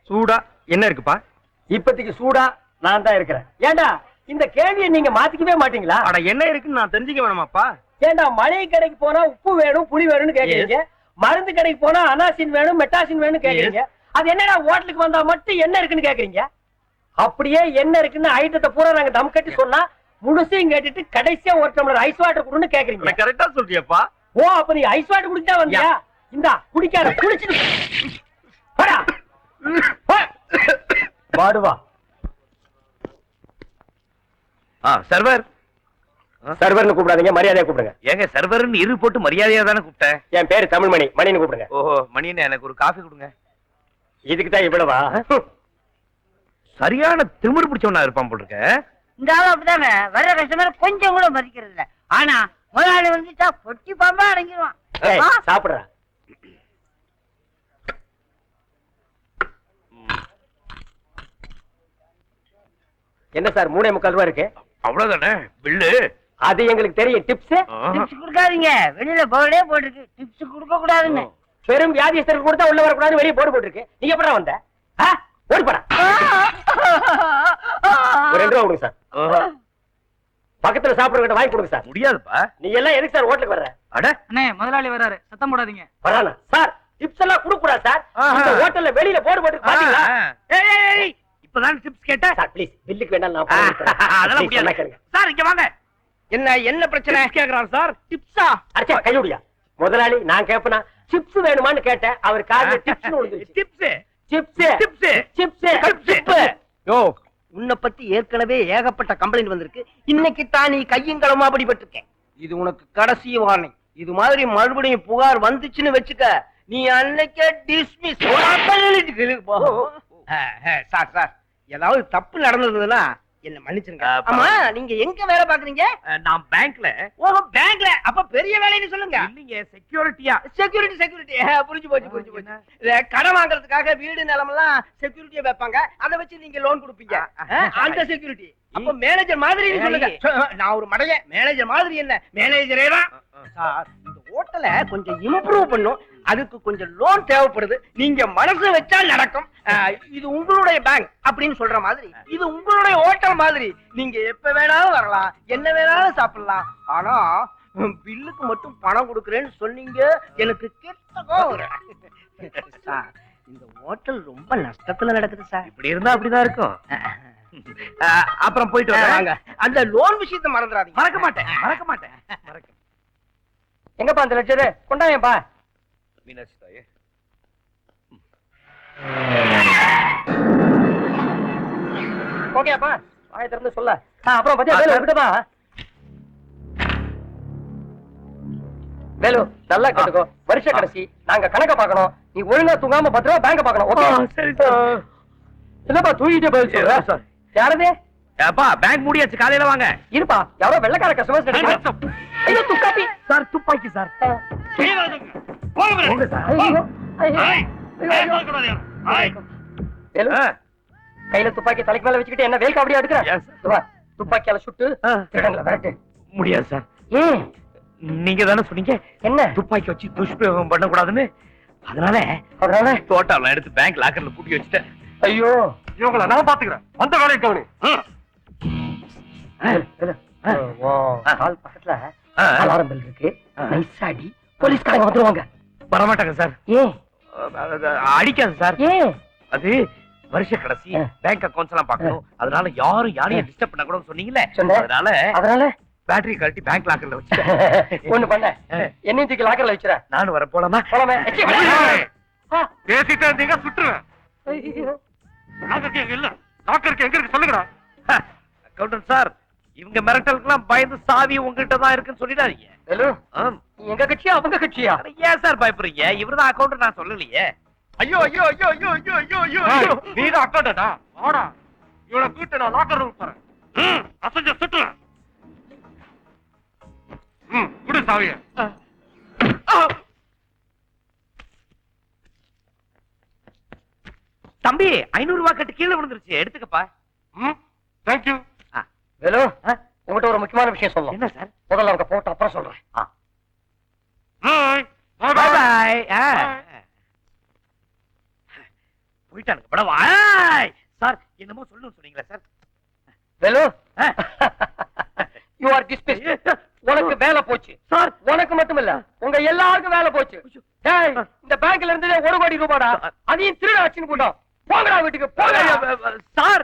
சூடா என்ன இருக்குப்பா? இப்பத்திக்கு சூடா நான் தான் இருக்கிறேன். ஏண்டா இந்த கேள்வியை நீங்க மாத்திக்கவே மாட்டீங்களா? அட என்ன இருக்குன்னு நான் தெரிஞ்சுக்க வேணாமாப்பா? ஏண்டா மளிகை கடைக்கு போனா உப்பு வேணும் புளி வேணும்னு கேக்குறீங்க, மருந்து கடைக்கு போனா அனாசின் வேணும் மெட்டாசின் வேணும் கேக்குறீங்க. அது என்னடா ஹோட்டலுக்கு வந்தா மட்டும் என்ன இருக்குன்னு கேக்குறீங்க? அப்படியே என்ன இருக்குன்னு ஐட்டத்தை பூரா நாங்க தம் கட்டி சொன்னா முழுசையும் கேட்டுட்டு கடைசியா ஒரு டம்ளர் ஐஸ் வாட்டர் குடுன்னு கேக்குறீங்க. கரெக்டா சொல்றியப்பா. ஓ அப்ப நீ ஐஸ் வாட்டர் குடிச்சா வந்தியா? இந்தா குடிக்காத, குடிச்சிட்டு போடா. வாடுவா. சர்வர் சர்வர்னு கூப்பிடாதீங்க, மரியாதையா கூப்பிடுங்க. ஏங்க சர்வர்னு இரு போட்டு மரியாதையா தானே கூப்பிட்டேன். என் பேரு தமிழ்மணி, மணின்னு கூப்பிடுங்க. ஓஹோ மணின்னு எனக்கு ஒரு காஃபி கொடுங்க. இதுக்கு தான் இவ்வளவா? சரியான திமிரு பிடிச்சவனா இருப்பான் போல் இருக்க. இந்த ஆளு அப்படிதாங்க, வர்ற கஸ்டமர் கொஞ்சம் கூட மதிக்கிறது இல்ல. ஆனா முதலாளி வந்துட்டா பொட்டி பாம்பா அடங்கிடுவான். சாப்பிடுற என்ன சார் 3.25 ரூபா இருக்கு? அவ்வளவுதானே பில்லு? அது எங்களுக்கு தெரியும். டிப்ஸ் டிப்ஸ் கொடுக்காதீங்க, வெளியில போர்டே போட்டிருக்கு டிப்ஸ் கொடுக்க கூடாதுன்னு. பெரும் வியாதிஸ்தருக்கு கொடுத்தா உள்ள வரக்கூடாது வெளியே போர்டு போட்டிருக்கு. நீங்க எப்படா வந்த? ஓடி போடா. ஒரு 2 ரூபா கொடுங்க சார். பக்கத்துல சாப்பிடுற வாங்கி கொடுங்க சார். முடியாதுப்பா. நீ எல்லாம் எதுக்கு சார் ஹோட்டலுக்கு வர்ற? அட அண்ணே முதலாளி வராரு, சத்தம் போடாதீங்க. வரானா சார்? டிப்ஸ் எல்லாம் கொடுக்க கூடாது சார். இந்த ஹோட்டல்ல வெளியில போர்டு போட்டு பாத்தீங்களா? ஏய் இப்பதான் டிப்ஸ் கேட்ட சார் ப்ளீஸ் பில்லுக்கு வேண்டாம் நான் அதெல்லாம் முடியாது சார். இங்க வாங்க. என்ன பிரச்சனை கேக்குறான் சார்? டிப்ஸா? அடச்சே கையோடியா. முதலாளி நான் கேப்பனா சிப்ஸ் வேணுமான்னு கேட்டேன். அவர் காதுல டிப்ஸ்னு விழுந்துச்சு. Tips chips tips chips chips. யோ உன்னை பத்தி ஏற்கனவே ஏகப்பட்ட கம்ப்ளைண்ட் வந்திருக்கு. இன்னைக்கு தான் நீ கையும் களமா படிபட்டிருக்கேன். இது உனக்கு கடைசி வார்னிங். இது மாதிரி மறுபடியும் புகார் வந்துச்சுன்னு வச்சுக்க, நீ அன்னைக்கே டிஸ்மிஸ். சார் சார் ஏதாவது தப்பு நடந்ததுன்னா என்ன மன்னிச்சிருங்க. ஆமா நீங்க எங்க வேலை பாக்குறீங்க? நான் பேங்க்ல. ஓஹோ பேங்க்ல. அப்ப பெரிய வேலைன்னு சொல்லுங்க. இல்லீங்க செக்யூரிட்டியா. செக்யூரிட்டி புரிஞ்சு போச்சு. கடன் வாங்குறதுக்காக வீடு நிலமெல்லாம் செக்யூரிட்டியா வைப்பாங்க. அதை வச்சு நீங்க லோன் கொடுப்பீங்க. அந்த செக்யூரிட்டி அப்ப மேனேஜர் மாதிரி சொல்லுங்க. நான் ஒரு மடைய மேனேஜர் மாதிரி என்ன மேனேஜரே தான் சார். இந்த ஹோட்டலை கொஞ்சம் இம்ப்ரூவ் பண்ணும், அதுக்கு கொஞ்சம் லோன் தேவைப்படுது. நீங்க மனசு வச்சா நடக்கும். இது உங்களுடைய பேங்க் அப்படின்னு சொல்ற மாதிரி, இது உங்களுடைய ஹோட்டல் மாதிரி. நீங்க எப்ப வேணாலும் வரலாம், என்ன வேணாலும் சாப்பிடலாம். ஆனா பில்லுக்கு மட்டும் பணம் கொடுக்கறேன்னு சொன்னீங்க, எனக்கு கெட்ட கோவம். சார் இந்த ஹோட்டல் ரொம்ப நஷ்டத்துல நடக்குது சார். இப்படி இருந்தா அப்படிதான் இருக்கும். அப்புறம் போயிட்டு வாங்க. அந்த லோன் விஷயத்தை மறந்துடாதீங்க. மறக்க மாட்டேன். எங்கப்பா அந்த லட்சரு கொண்டாயப்பா. மீனாட்சி தாயே. ஓகேப்பா வாயை திறந்து சொல்ல. அப்புறம் பத்தியா வேலு விட்டுப்பா. வேலு நல்லா கேட்டுக்கோ. வருஷ கடைசி நாங்க கணக்க பாக்கணும். நீ ஒழுங்கா தூங்காம 10 ரூபா பேங்க பாக்கணும். ஓகே சரி சார். இல்லப்பா தூங்கிட்டே பதில் சொல்ற சார். யாரதே? அப்பா பேங்க் மூடியாச்சு, காலையில வாங்க. இருப்பா யாரோ வெள்ளக்கார கஸ்டமர்ஸ் கிடைக்கும். ஐயோ துப்பாக்கி சார். துப்பாக்கி சார். போங்க சார். வேலு கையில துப்பாக்கி தலைக்கு மேல வச்சுக்கிட்டு என்ன வேல் காவடியா எடுக்கிற? துப்பாக்கியால சுட்டு திருடங்கள விரட்டு. முடியாது சார். ஏன்? நீங்க தானே சொன்னீங்க என்ன துப்பாக்கி வச்சு துஷ்பிரயோகம் பண்ண கூடாதுன்னு. அதனால தோட்டால எடுத்து பேங்க் லாக்கர்ல பூட்டி வச்சுட்டேன். ஐயோ இவங்கள நான் பாத்துக்கிறேன். வந்த வேலையை கவனி. கால் பக்கத்துல அலாரம் பெல் இருக்கு. நைசாடி போலீஸ்காரங்க வந்துருவாங்க. வரமாட்டாங்க சார். ஏன்? அடிக்காது சார். ஏன்? அது வருஷ கடைசி பேங்க் அக்கவுண்ட்ஸ் எல்லாம் பார்க்கணும். அதனால யாரும் யாரையும் டிஸ்டர்ப் பண்ண கூடாதுன்னு சொன்னீங்கல்ல, அதனால பேட்டரி கழட்டி பேங்க் லாக்கர்ல வச்சுட்டேன். ஒண்ணு பண்ண என்னையும் தூக்கி லாக்கர்ல வச்சுற. நானும் வர போலாமா? போலாமே. பேசிட்டு இருந்தீங்க சுட்டுருவேன். லாக்கருக்கு எங்க இருக்கு சொல்லுங்கடா. அக்கவுண்டன்ட் சார், இவங்க மிரட்டலுக்குலாம் பயந்து சாவி உங்ககிட்ட தான் இருக்குன்னு சொல்லிடாதீங்க. எங்க கட்சியா அவங்க கட்சியா? ஏன் சார் பயப்படுறீங்க? இவர்தான் அக்கவுண்டன்ட், நான் சொல்லலையே. ஐயோ ஐயோ ஐயோ ஐயோ ஐயோ ஐயோ ஐயோ நீதான் அக்கவுண்டன்டா? வாடா, இவனை கூட்டு நான் லாக்கர் ரூம் போறேன். அசஞ்ச சுட்டுறேன். குடு சாவிய. தம்பி 500 ரூபாய் கட்டு கீழே விழுந்துருச்சு, எடுத்துக்கப்பா. தேங்க்யூ. வேலு உங்ககிட்ட ஒரு முக்கியமான விஷயம் சொல்லணும். என்ன சார்? முதல்ல அவங்க போட்டு அப்புறம் சொல்றேன். போயிட்டானுங்க படவா சார் என்னமோ சொல்லணும்னு சொன்னீங்களா sir Velu you are dismissed. உனக்கு வேலை போச்சு சார். உனக்கு மட்டும் இல்ல உங்க எல்லாருக்கும் வேலை போச்சு. டேய், இந்த பேங்க்ல இருந்து 1 கோடி ரூபாடா, அதையும் திருட வச்சுன்னு போட்டோம். போங்கடா வீட்டுக்கு போங்க. சார்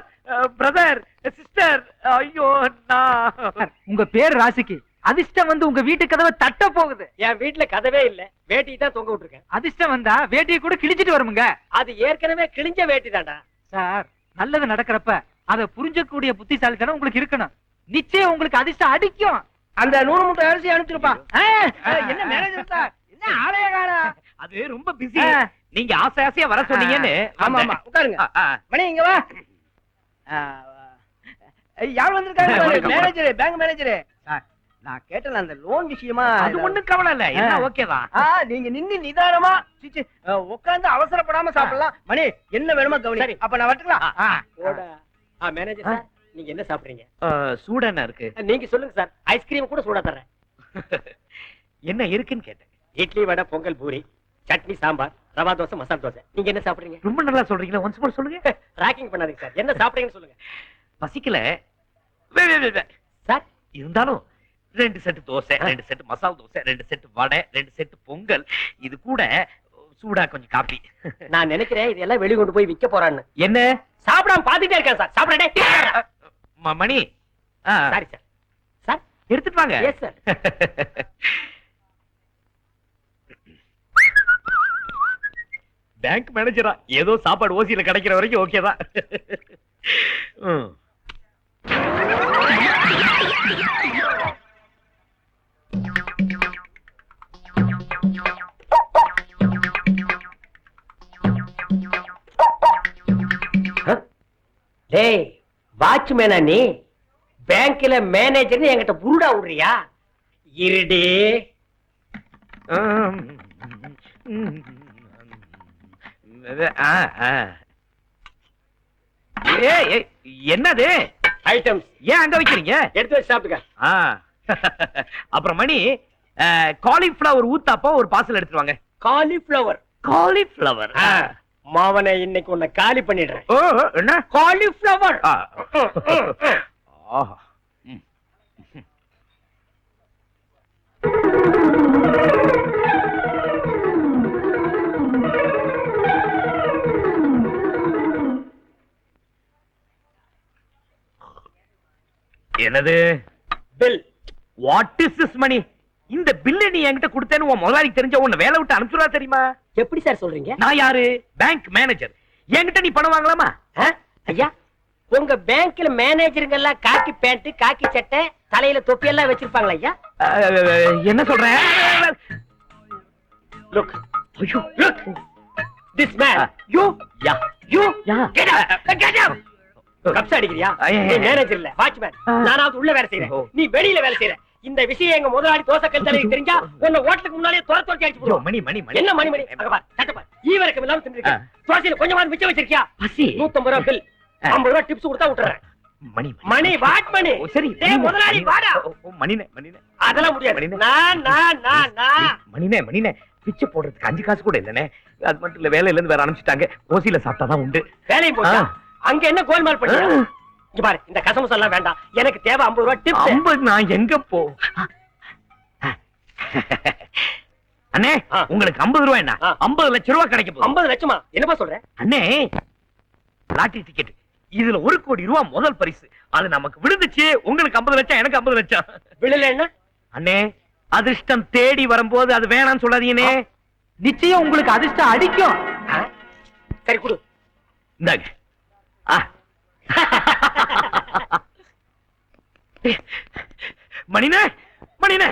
பிரதர் சிஸ்டர் ஐயோ நான் உங்க பேர் ராசிக்கு அதிர்ஷ்டம் வந்து உங்க வீட்டு கதவை தட்ட போகுது. என் வீட்டுல கதவே இல்ல, வேட்டி தான் தொங்க விட்டுருக்கேன். அதிர்ஷ்டம் வந்தா வேட்டியை கூட கிழிச்சிட்டு வருமுங்க. அது ஏற்கனவே கிழிஞ்ச வேட்டி தான்டா. சார் நல்லது நடக்கிறப்ப அதை புரிஞ்சக்கூடிய புத்திசாலித்தனம் உங்களுக்கு இருக்கணும். நிச்சயம் உங்களுக்கு அதிர்ஷ்டம் அடிக்கும். அந்த 100 மூட்டை அரிசி அனுப்பிச்சிருப்பா. என்ன மேனேஜர் சார், என்ன ஆளைய காணா? அது ரொம்ப பிஸி. நீங்க ஆசை ஆசையா வர சொன்னீங்கன்னு. ஆமா ஆமா, உட்காருங்க. மணி இங்க வா. யார் வந்திருக்காங்க? Manager, bank manager. நான் கேட்டல அந்த லோன் விஷயமா. அது ஒண்ணும் கவலை இல்ல, எல்லாம் ஓகே தான். நீங்க நின்னு நிதானமா உட்கார்ந்து அவசரப்படாம சாப்பிடலாம். மணி என்ன வேணுமோ கவனி. அப்ப நான் வரட்டுங்களா? மேனேஜர் சார், நீங்க என்ன சாப்பிடுறீங்க? சூடா என்ன இருக்கு? நீங்க சொல்லுங்க சார், ஐஸ்கிரீம் கூட சூடா தர்றேன். என்ன இருக்குன்னு கேட்டேன். இட்லி, வடை, பொங்கல், பூரி, சட்னி, சாம்பார், ரவா தோசை, மசாலா தோசை. நீங்க என்ன சாப்பிடுறீங்க? ரொம்ப நல்லா சொல்றீங்களா? ஒன்ஸ் மோர் சொல்லுங்க. ராக்கிங் பண்ணாதீங்க சார், என்ன சாப்பிடுறீங்கன்னு சொல்லுங்க. பசிக்கல சார். இருந்தாலும் 2 set dosa, 2 set masala dosa, 2 set vada, 2 set pongal, இது கூட சூடா கொஞ்சம் காபி. நான் நினைக்கிறேன் இதெல்லாம் வெளிய கொண்டு போய் விக்க போறான்னு. என்ன சாப்பிடாம பாத்துட்டே இருக்கேன் சார். சாப்பிடுறேன். மணி சாரி சார். சார் எடுத்துட்டு வாங்க. Yes sir. பேங்க் மேனேஜரா ஏதோ சாப்பாடு ஓசியில கிடைக்கிற வரைக்கும் ஓகே தான். டேய், வாட்ச்மேனா நீ? பேங்க்ல மேனேஜர் என்கிட்ட புருடா விடுறியா? இருடே. என்னது ஐட்டம்ஸ் ஏன் அங்க வைக்கிறீங்க? எடுத்து வச்சு சாப்பிட்டுக்க. அப்புறம் மணி காலிஃபிளவர் ஊத்தாப்பா ஒரு பார்சல் எடுத்துட்டு வாங்க. காலிஃபிளவர். காலிஃபிளவர் மாவனை இன்னைக்கு உன்னை காலி பண்ணிடுறேன். என்ன காலிஃபிளவர்? என்னது bill? What is this money? இந்த பில்ல நீ என்கிட்ட கொடுத்தேன்னு உன் முதலாளிக்கு தெரிஞ்ச உன்னை வேலை விட்டு அனுப்பிச்சுடா தெரியுமா? எப்படி சார் சொல்றீங்க? நான் யாரு? Bank manager. என்கிட்ட நீ பணம் வாங்கலாமா? ஐயா, உங்க பேங்க்ல மேனேஜருங்க எல்லாம் காக்கி பேண்ட், காக்கி சட்டை, தலையில தொப்பி எல்லாம் வச்சிருப்பாங்களா ஐயா? என்ன சொல்றேன்? Look, look, this man. You ya you ya get out. கப்ஸ் அடிக்கிறியா? நீ மேனேஜர் இல்ல, வாட்ச்மேன். நானாவது உள்ள வேலை செய்றேன், நீ வெளியில வேலை செய்ற. இந்த விஷயம் எங்க முதலாளி தோசை கல்தலைக்கு தெரிஞ்சா உன்னை ஹோட்டலுக்கு முன்னாடியே துரத்தி அடிச்சு போடுவோம். மணி மணி மணி என்ன மணி மணி? அங்க பார், சட்டை பார், ஈவரக்கம் இல்லாம தின்னுருக்க. தோசையில கொஞ்சமாவது மிச்சம் வச்சிருக்கியா? பசி. 150 ரூபாய் பில், 50 ரூபாய் டிப்ஸ் கொடுத்தா விட்டுறேன். மணி மணி வாட் மணி? சரி டேய் முதலாளி வாடா. மணினே மணினே அதெல்லாம் முடியாது. நான் மணினே மணினே பிச்சை போடுறதுக்கு 5 காசு கூட இல்லனே. அது மட்டும் இல்ல, வேலையில இருந்து வேற அனுப்பிச்சிட்டாங்க. ஓசில சாப்பிட்டாதான் உண்டு. வேலையை போச்சா? அங்க என்ன கோல்மால் பண்ணியா? இங்க பாரு, இந்த கசமசம் எல்லாம் வேண்டாம். எனக்கு தேவை 50 ரூபாய் டிப்ஸ். 50 நான் எங்க போ? அண்ணே, உங்களுக்கு 50 ரூபாய் என்ன? 50 லட்சம் ரூபாய் கிடைக்க போகுது. 50 லட்சமா? என்னப்பா சொல்ற? அண்ணே, லாட்டரி டிக்கெட். இதுல 1 கோடி ரூபாய் முதல் பரிசு. அது நமக்கு விழுந்துச்சு. உங்களுக்கு 50 லட்சம், எனக்கு 50 லட்சம். விழல என்ன? அண்ணே, அதிர்ஷ்டம் தேடி வரும்போது அது வேணாம்னு சொல்லாதீங்கண்ணே. நிச்சயம் உங்களுக்கு அதிர்ஷ்டம் அடிக்கும். சரி குடு. இந்தாங்க. மணினே மணினே.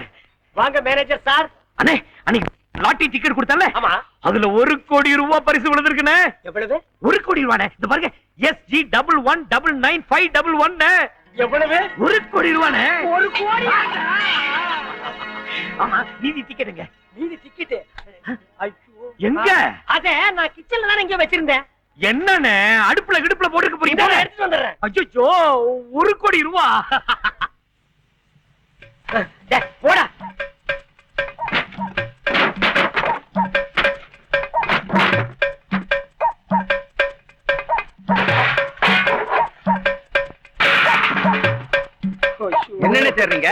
வாங்க மேனேஜர் சார். அண்ணே, அன்னைக்கு லாட்டரி டிக்கெட் கொடுத்தல, ஆமா, அதுல 1 கோடி ரூபாய் பரிசு விழுந்திருக்குனே. எவ்வளவு? 1 கோடி ரூபாய். இந்த பாருங்க, SG119951. எவ்வளவு? 1 கோடி ரூபாய். 1 கோடி? ஆமா, நீதி டிக்கெட்டுங்க. நீதி டிக்கெட் எங்க? அதே நான் கிச்சன்ல தான் இங்க வச்சிருந்தேன். என்னன்னு அடுப்புல கிடுப்புல போட்டுக்க போறீங்க? எடுத்து வந்துடுறேன். அச்சோ, 1 கோடி ரூபாய். போடா. தேடுறீங்க?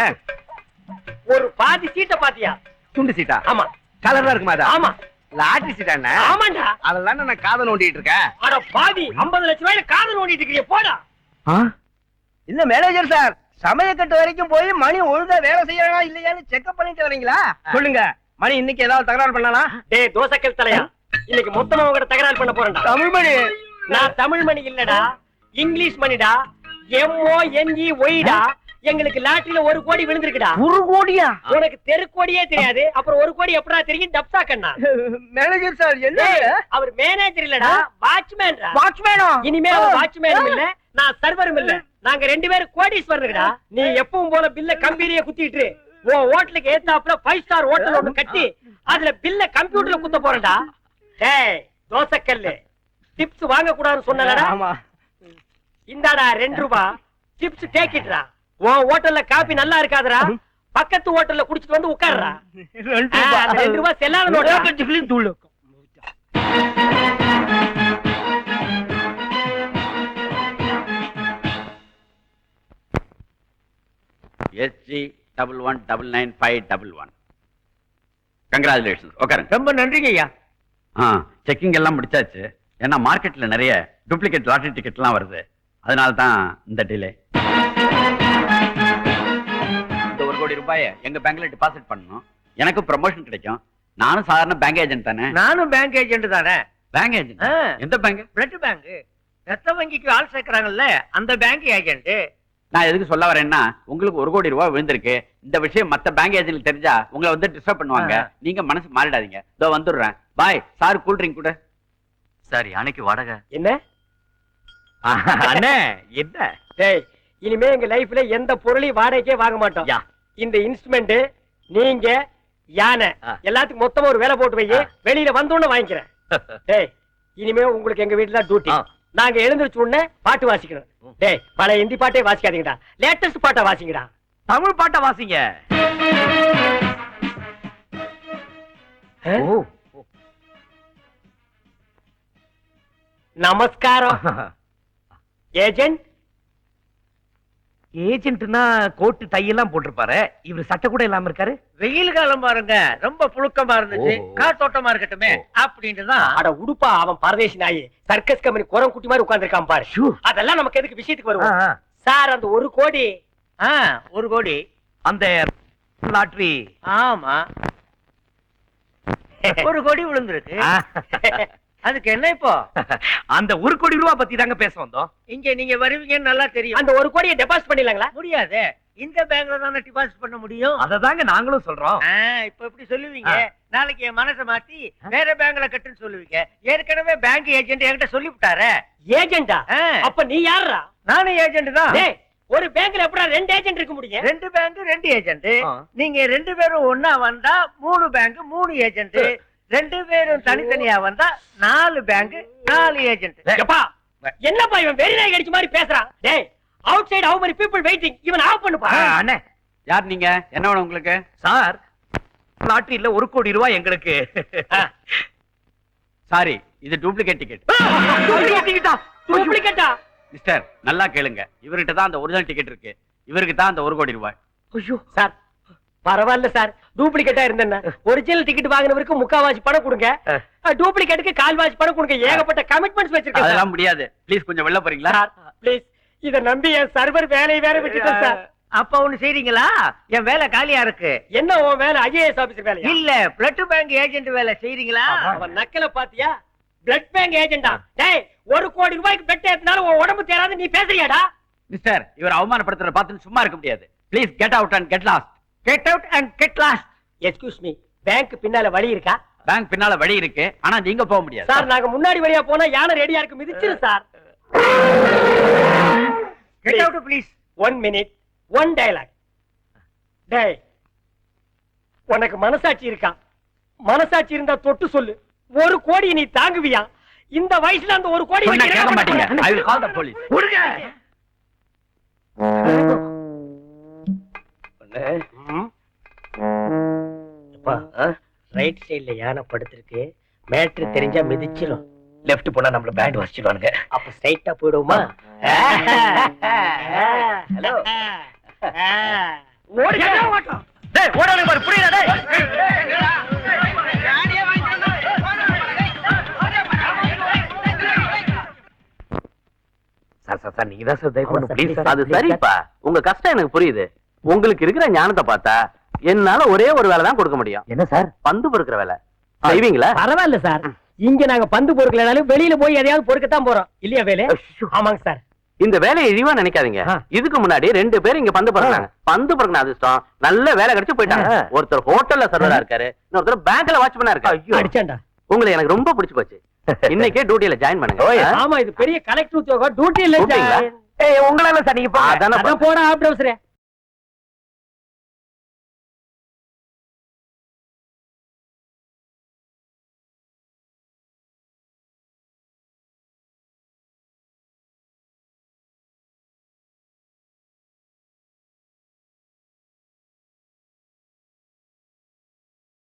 ஒரு பாதி சீட்டை பாத்தியா? துண்டு சீட்டா? ஆமா. கலரா இருக்குமா அது? ஆமா. லாட்டரி சீட்டா என்ன? ஆமாண்டா. அதெல்லாம் நான் காதல் ஓட்டிட்டு இருக்கேன். அட பாதி 50 லட்சம் ரூபாயில காதல் ஓடிட்டு இருக்கீங்க போடா. இல்ல மேனேஜர் சார், சமயக்கட்டு வரைக்கும் போய் மணி ஒழுங்கா வேலை செய்யறா இல்லையான்னு செக்அப் பண்ணிட்டு வரீங்களா? சொல்லுங்க, மணி இன்னைக்கு ஏதாவது தகராறு பண்ணானா? டேய் தோசைக்கல் தலையா, இன்னைக்கு மொத்தமா உங்ககிட்ட தகராறு பண்ண போறேன்டா. தமிழ் மணி. நான் தமிழ் மணி இல்லடா, இங்கிலீஷ் மணிடா. MONEYடா. எங்களுக்கு லாட்டரியில 1 கோடி விழுந்திருக்குடா. 1 கோடியா? உனக்கு தெருக்கோடியே தெரியாது, அப்புறம் 1 கோடி எப்படா தெரியும்? டப்சா கண்ணா. மேனேஜர் சார் என்ன? அவர் மேனேஜர் இல்லடா, வாட்ச்மேன்டா. வாட்ச்மேனா? இனிமே அவர் வாட்ச்மேனும் இல்ல, நான் சர்வரும் இல்ல. நாங்க 2 பேரும் கோடீஸ்வரனுடா. நீ எப்பவும் போல பில்ல கம்பீரியே குத்திட்டு உன் ஹோட்டலுக்கு ஏத்தாப்புல 5 ஸ்டார் ஹோட்டல் ஒண்ணு கட்டி அதுல பில்ல கம்ப்யூட்டர்ல குத்த போறடா. டேய் தோசைக்கல்லு, டிப்ஸ் வாங்க கூடாதுன்னு சொன்னலடா. ஆமா. இந்தாடா 2 ரூபாய் டிப்ஸ் டேக்கிட்ரா. உன் ஹோட்டல்ல காபி நல்லா இருக்காதுடா, பக்கத்து ஹோட்டல்ல குடிச்சிட்டு வந்து உட்கார்றா. 2 ரூபாய் செல்லாத நோட்டு தூள். SG11995511. கங்க்ராச்சுலேஷன். உட்காருங்க. ரொம்ப நன்றிங்க ஐயா. செக்கிங் எல்லாம் முடிச்சாச்சு. ஏன்னா மார்க்கெட்ல நிறைய டூப்ளிகேட் லாட்டரி டிக்கெட் எல்லாம் வருது. அதனால தான் இந்த டிலே. இந்த 1 கோடி ரூபாயை எங்க பேங்க்ல டெபாசிட் பண்ணணும். எனக்கு ப்ரமோஷன் கிடைக்கும். நானும் சாதாரண பேங்க் ஏஜென்ட் தானே. நானும் பேங்க் ஏஜென்ட் தானே. Bank agent? எந்த பேங்க்? Blood bank. ரத்த வங்கிக்கு ஆள் சேர்க்கறாங்கல்ல, அந்த பேங்க் ஏஜென்ட். நான் எதுக்கு சொல்ல வரேன்னா, உங்களுக்கு 1 கோடி ரூபாய் விழுந்திருக்கு. இந்த விஷயம் மத்த பேங்க் ஏஜென்ட் தெரிஞ்சா உங்களை வந்து டிஸ்டர்ப் பண்ணுவாங்க. நீங்க மனசு மாறிடாதீங்க. இதோ வந்துடுறேன். பாய். சார் கூல் ட்ரிங்க் கூட. சரி, அன்னைக்கு வாடகை என்ன? அண்ணே என்ன? டேய் இனிமே எங்க லைஃப்ல எந்த பொருளையும் வாடகைக்கே வாங்க மாட்டோம். இந்த இன்ஸ்ட்ருமெண்ட் நீங்க யானை எல்லாத்துக்கும் மொத்தமா ஒரு வேலை போட்டு வை. வெளியில வந்தோன்னு வாங்கிக்கிறேன். டேய் இனிமே உங்களுக்கு எங்க வீட்டுல டியூட்டி. நாங்க எழுந்திருச்சு உடனே பாட்டு வாசிக்கணும். டேய் பழைய ஹிந்தி பாட்டே வாசிக்காதீங்கடா, லேட்டஸ்ட் பாட்டா வாசிங்கடா. தமிழ் பாட்டை வாசிங்க. நமஸ்காரம். ஏஜென்ட்? ஏஜென்ட்னா கோட்டு டை எல்லாம் போட்டிருப்பாரு, இவர் சட்டை கூட இல்லாம இருக்காரு. வெயில் காலம் பாருங்க, ரொம்ப புழுக்கமா இருந்துச்சு. காத்தோட்டமா இருக்கட்டுமே அப்படின்ட்டு தான். அட உடுப்பா, அவன் பரதேசி நாயி சர்க்கஸ் கம்பெனி குரம் குட்டி மாதிரி உட்கார்ந்திருக்கான் பாரு. அதெல்லாம் நமக்கு எதுக்கு, விஷயத்துக்கு வருவோம். சார் அந்த 1 கோடி. 1 கோடி அந்த லாட்டரி. ஆமா 1 கோடி விழுந்திருக்கு. அதுக்கு என்ன இப்போ? அந்த 1 கோடி ரூபாய் பத்தி தாங்க பேச வந்தோம். இங்க நீங்க வருவீங்கன்னு நல்லா தெரியும். அந்த 1 கோடியை டெபாசிட் பண்ணிடலாங்களா? முடியாது, இந்த பேங்க்ல தானே டெபாசிட் பண்ண முடியும். அததாங்க நாங்களும் சொல்றோம். இப்ப எப்படி சொல்லுவீங்க? நாளைக்கு என் மனசை மாத்தி வேற பேங்க்ல கட்டுன்னு சொல்லுவீங்க. ஏற்கனவே பேங்க் ஏஜென்ட் என்கிட்ட சொல்லிவிட்டாரு. ஏஜென்டா? அப்ப நீ யாரா? நானும் ஏஜென்ட் தான். ஒரு பேங்க்ல எப்படா 2 ஏஜென்ட் இருக்க முடியும்? 2 பேங்க் 2 ஏஜென்ட். நீங்க 2 பேரும் ஒன்னா வந்தா 3 பேங்க் 3 ஏஜென்ட். 2 பேரும் தனித்தனியா வந்தா 4 பேங்க் 4 ஏஜென்ட். என்னப்பா இவன் வெறி நாய் கடிச்ச மாதிரி பேசுறான்? டேய் outside how many people waiting, இவன் ஆஃப் பண்ணுப்பா. அண்ணே யார் நீங்க? என்ன வேணும் உங்களுக்கு? சார் லாட்டரியில 1 கோடி ரூபாய் எங்களுக்கு. சாரி, இது டூப்ளிகேட் டிக்கெட். டூப்ளிகேட்டா? மிஸ்டர் நல்லா கேளுங்க, இவர்கிட்ட தான் அந்த ஒரிஜினல் டிக்கெட் இருக்கு. இவருக்கு தான் அந்த 1 கோடி ரூபாய். ஐயோ சார் பரவாயில்ல சார், டூப்ளிகேட்டா இருந்தேன்னா ஒரிஜினல் டிக்கெட் வாங்கினவருக்கு 3/4 பணம் கொடுங்க, டூப்ளிகேட்டுக்கு 1/4 பணம் கொடுங்க. ஏகப்பட்ட கமிட்மெண்ட்ஸ் வச்சிருக்கேன். அதெல்லாம் முடியாது. ப்ளீஸ் கொஞ்சம் வெளில போறீங்களா? சார் ப்ளீஸ், இத நம்பி என் சர்வர் வேலையை வேற விட்டுட்டேன் சார். அப்ப ஒண்ணு செய்றீங்களா? என் வேலை காலியா இருக்கு. என்ன உன் வேலை? IAS ஆபீசர் வேலையா? இல்ல, பிளட் பேங்க் ஏஜென்ட் வேலை செய்றீங்களா? அவன் நக்கல பாத்தியா? பிளட் பேங்க் ஏஜென்டா? டேய் 1 கோடி ரூபாய்க்கு பிளட் ஏத்துனாலும் உன் உடம்பு தேராது, நீ பேசுறியாடா? மிஸ்டர், இவர் அவமானப்படுத்துற பார்த்து சும்மா இருக்க முடியாது. Please get out and get lost. Get out and get lost. Excuse me, bank பின்னால வழி இருக்கா? பேங்க் பின்னால வழி இருக்கு, ஆனா நீங்க போக முடியாது. சார் நாங்க முன்னாடி வழியா போனா யானை ரெடியா இருக்கு, மிதிச்சிரு sir. Get out please. 1 minute 1 dialogue. டேய் உனக்கு மனசாட்சி இருக்கா? மனசாட்சி இருந்தா தொட்டு சொல்லு, 1 கோடி நீ தாங்குவியா? இந்த வயசுல அந்த 1 கோடி சொன்னா கேட்க மாட்டீங்க. I will call the police. கொடுங்க. ரைட் சைடுல யானை படுத்திருக்கு, மேட்ரு தெரிஞ்சா மிதிச்சிரும். லெஃப்ட் போனா நம்மள பேண்ட் வாசிச்சிடுவானுங்க. அப்ப ஸ்ட்ரைட்டா போயிடுவோமா? ஹலோ. டேய் ஓடாதே பாரு புரியல டேய் சார் நீங்க தான் சார் தயவு பண்ணி ப்ளீஸ் சார். அது சரிப்பா, உங்க கஷ்டம் எனக்கு புரியுது. உங்களுக்கு இருக்கிற ஞானத்தை பார்த்தா என்னால ஒரே ஒரு வேலை தான் கொடுக்க முடியும். என்ன சார்? பந்து பொறுக்கிற வேலை செய்வீங்களா? பரவாயில்ல சார், இங்க நாங்க பந்து பொறுக்கலனாலும் வெளியில போய் எதையாவது பொறுக்கத்தான் போறோம் இல்லையா வேலை? ஆமாங்க சார். இந்த வேலையை இழிவா நினைக்காதீங்க. ஆ. இதுக்கு முன்னாடி 2 பேர் இங்க பந்து பொறுக்கினாங்க. பந்து பொறுக்கின அதிர்ஷ்டம் நல்ல வேலை கிடைச்சு போயிட்டாங்க. ஒருத்தர் ஹோட்டல்ல சர்வரா இருக்காரு, இன்னொருத்தர் பேங்க்ல வாட்ச்மேனா இருக்காரு. அடிச்சாண்டா. உங்களை எனக்கு ரொம்ப பிடிச்சு போச்சு. இன்னைக்கே டியூட்டில ஜாயின் பண்ணுங்க. ஆமா, இது பெரிய கலெக்டர் உத்தியோகம், டியூட்டி இல்ல. கூப்பிட்டீங்களா? ஏய் உங்களால சார் நீங்க அதானே போடா ஆப்டவுசரே.